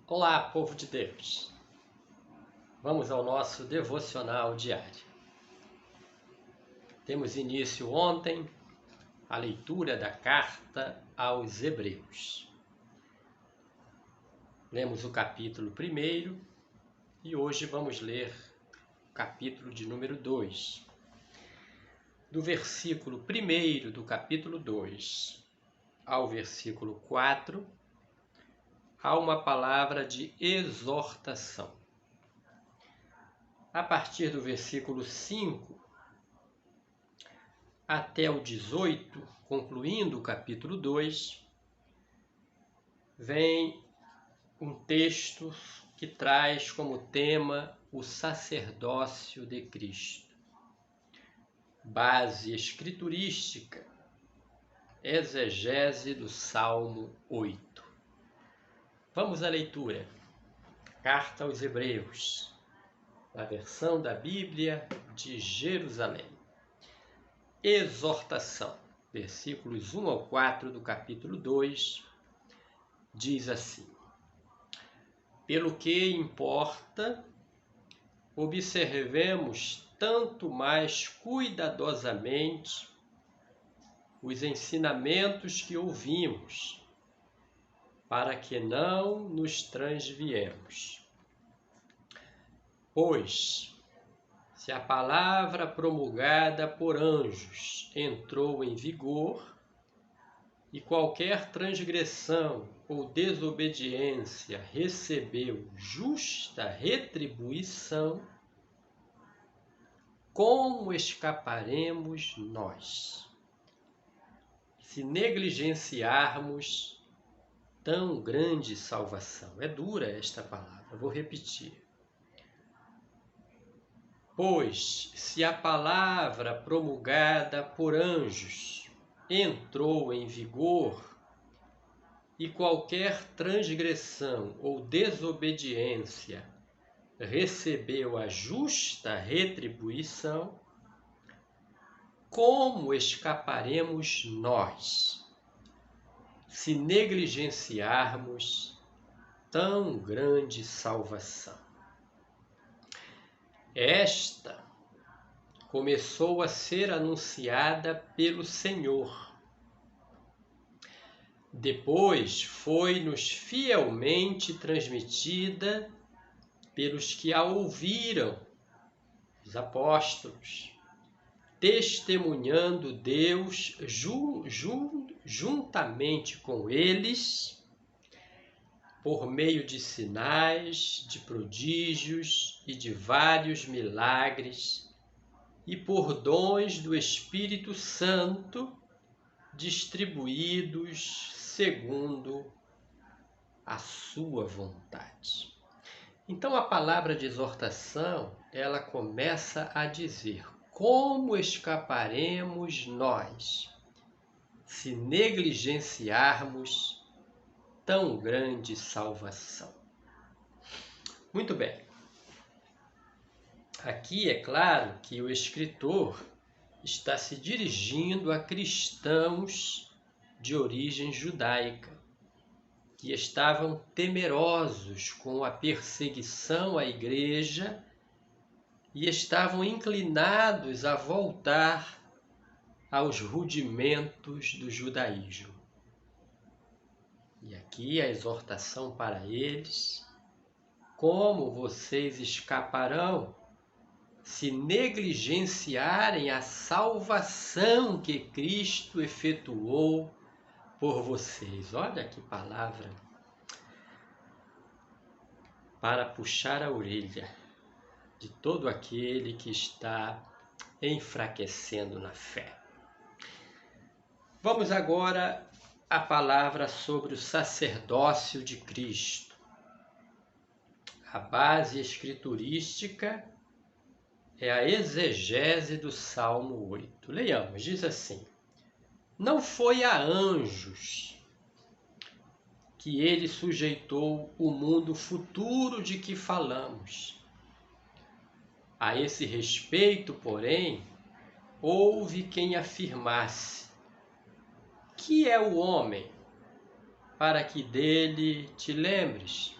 Olá, povo de Deus! Vamos ao nosso devocional diário. Temos início ontem a leitura da carta aos Hebreus. Lemos o capítulo 1 e hoje vamos ler o capítulo de número 2. Do versículo 1 do capítulo 2 ao versículo 4, há uma palavra de exortação. A partir do versículo 5 até o 18, concluindo o capítulo 2, vem um texto que traz como tema o sacerdócio de Cristo. Base escriturística, exegese do Salmo 8. Vamos à leitura. Carta aos Hebreus, na versão da Bíblia de Jerusalém. Exortação, versículos 1 ao 4 do capítulo 2, diz assim: Pelo que importa, observemos tanto mais cuidadosamente os ensinamentos que ouvimos, para que não nos transviemos. Pois, se a palavra promulgada por anjos entrou em vigor, e qualquer transgressão ou desobediência recebeu justa retribuição, como escaparemos nós, se negligenciarmos tão grande salvação? É dura esta palavra, vou repetir. Pois, se a palavra promulgada por anjos entrou em vigor, e qualquer transgressão ou desobediência recebeu a justa retribuição, como escaparemos nós, se negligenciarmos tão grande salvação? Esta começou a ser anunciada pelo Senhor. Depois foi-nos fielmente transmitida pelos que a ouviram, os apóstolos, testemunhando Deus juntamente com eles, por meio de sinais, de prodígios e de vários milagres, e por dons do Espírito Santo, distribuídos segundo a sua vontade. Então a palavra de exortação, ela começa a dizer: como escaparemos nós, se negligenciarmos tão grande salvação? Muito bem. Aqui é claro que o escritor está se dirigindo a cristãos de origem judaica, que estavam temerosos com a perseguição à igreja e estavam inclinados a voltar aos rudimentos do judaísmo. E aqui a exortação para eles: como vocês escaparão se negligenciarem a salvação que Cristo efetuou por vocês? Olha que palavra para puxar a orelha de todo aquele que está enfraquecendo na fé. Vamos agora à palavra sobre o sacerdócio de Cristo. A base escriturística é a exegese do Salmo 8. Leiamos, diz assim: Não foi a anjos que ele sujeitou o mundo futuro de que falamos. A esse respeito, porém, houve quem afirmasse: que é o homem para que dele te lembres?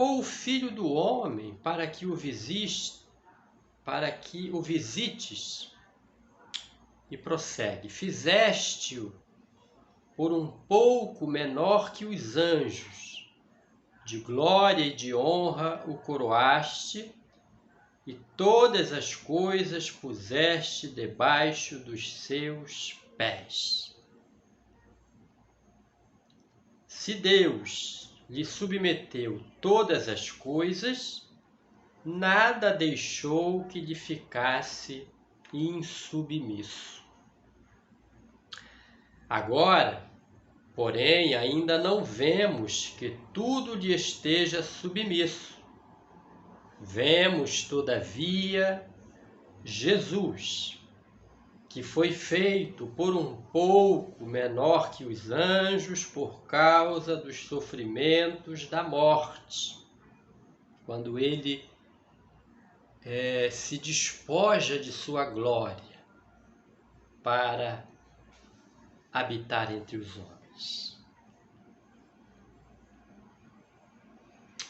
ou o Filho do Homem para que o visites? E prossegue: fizeste-o por um pouco menor que os anjos, de glória e de honra o coroaste, e todas as coisas puseste debaixo dos seus pés. Se Deus lhe submeteu todas as coisas, nada deixou que lhe ficasse insubmisso. Agora, porém, ainda não vemos que tudo lhe esteja submisso. Vemos, todavia, Jesus, que foi feito por um pouco menor que os anjos por causa dos sofrimentos da morte, quando ele se despoja de sua glória para habitar entre os homens.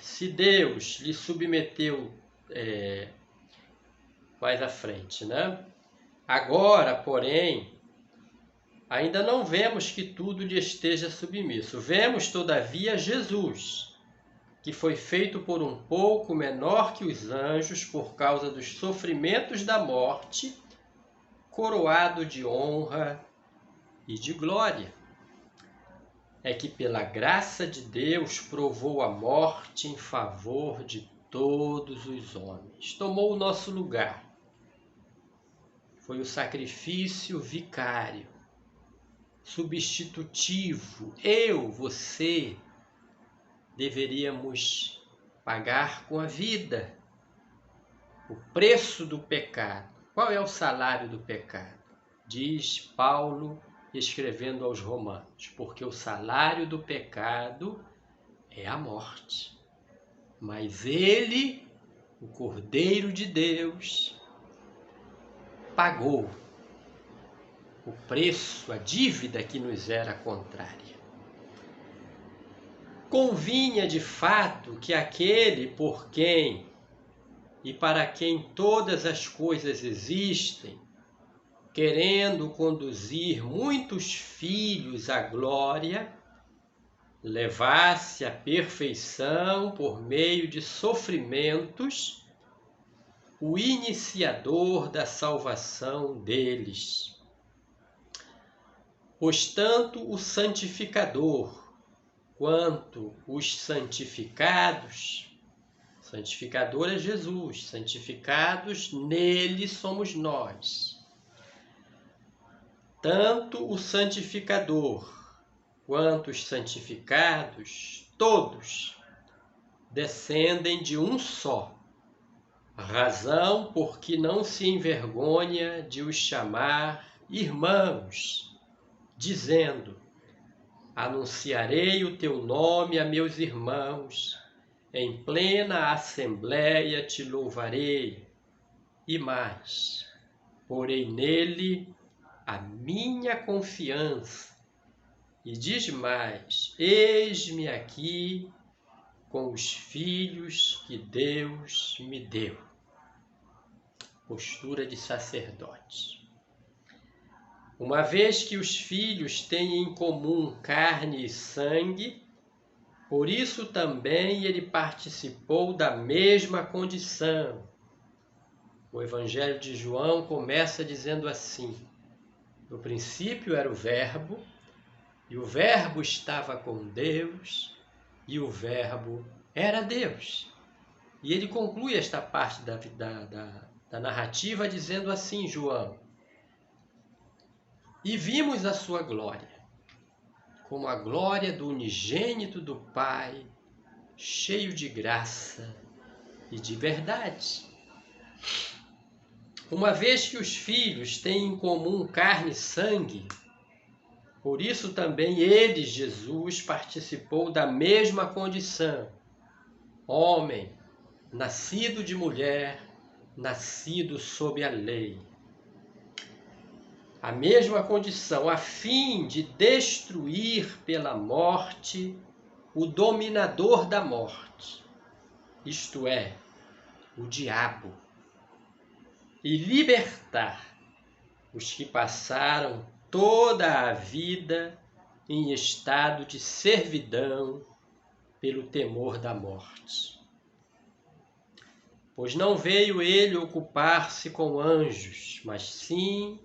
Se Deus lhe submeteu mais à frente, né? Agora, porém, ainda não vemos que tudo lhe esteja submisso. Vemos, todavia, Jesus, que foi feito por um pouco menor que os anjos por causa dos sofrimentos da morte, coroado de honra e de glória. É que pela graça de Deus provou a morte em favor de todos os homens. Tomou o nosso lugar. Foi o sacrifício vicário, substitutivo. Eu, você, deveríamos pagar com a vida o preço do pecado. Qual é o salário do pecado? Diz Paulo, escrevendo aos Romanos, porque o salário do pecado é a morte. Mas ele, o Cordeiro de Deus, pagou o preço, a dívida que nos era contrária. Convinha de fato que aquele por quem e para quem todas as coisas existem, querendo conduzir muitos filhos à glória, levasse à perfeição por meio de sofrimentos o iniciador da salvação deles. Pois tanto o santificador quanto os santificados, santificador é Jesus, santificados nele somos nós. Tanto o santificador quanto os santificados, todos descendem de um só, razão porque não se envergonha de os chamar irmãos, dizendo: anunciarei o teu nome a meus irmãos, em plena assembleia te louvarei, e mais, porei nele a minha confiança, e diz mais: eis-me aqui com os filhos que Deus me deu. Postura de sacerdote. Uma vez que os filhos têm em comum carne e sangue, por isso também ele participou da mesma condição. O Evangelho de João começa dizendo assim: no princípio era o Verbo, e o Verbo estava com Deus, e o Verbo era Deus. E ele conclui esta parte da narrativa dizendo assim, João: e vimos a sua glória, como a glória do unigênito do Pai, cheio de graça e de verdade. Uma vez que os filhos têm em comum carne e sangue, por isso também ele, Jesus, participou da mesma condição. Homem, nascido de mulher, nascido sob a lei. A mesma condição, a fim de destruir pela morte o dominador da morte, isto é, o diabo, e libertar os que passaram toda a vida em estado de servidão pelo temor da morte. Pois não veio ele ocupar-se com anjos, mas sim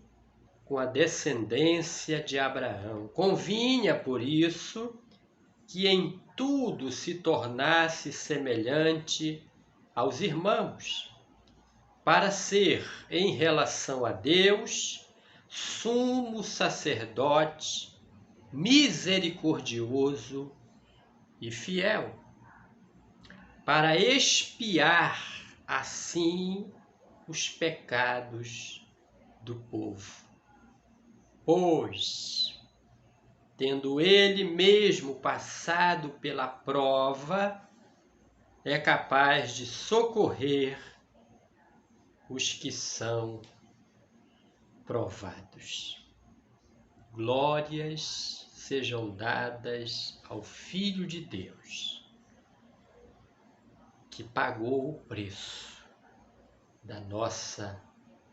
com a descendência de Abraão. Convinha, por isso, que em tudo se tornasse semelhante aos irmãos, para ser, em relação a Deus, sumo sacerdote, misericordioso e fiel, para expiar assim os pecados do povo. Pois, tendo ele mesmo passado pela prova, é capaz de socorrer os que são provados. Glórias sejam dadas ao Filho de Deus, que pagou o preço da nossa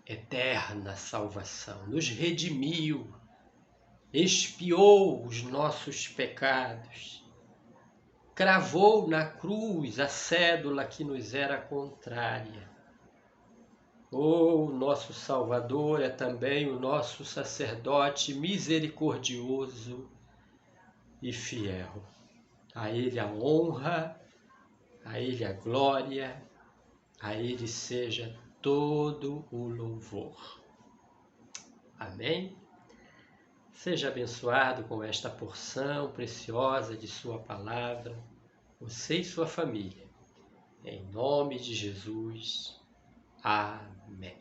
eterna salvação, nos redimiu, expiou os nossos pecados, cravou na cruz a cédula que nos era contrária. O nosso Salvador é também o nosso sacerdote misericordioso e fiel. A Ele a honra, a Ele a glória, a Ele seja todo o louvor. Amém? Seja abençoado com esta porção preciosa de sua palavra, você e sua família. Em nome de Jesus. Amém.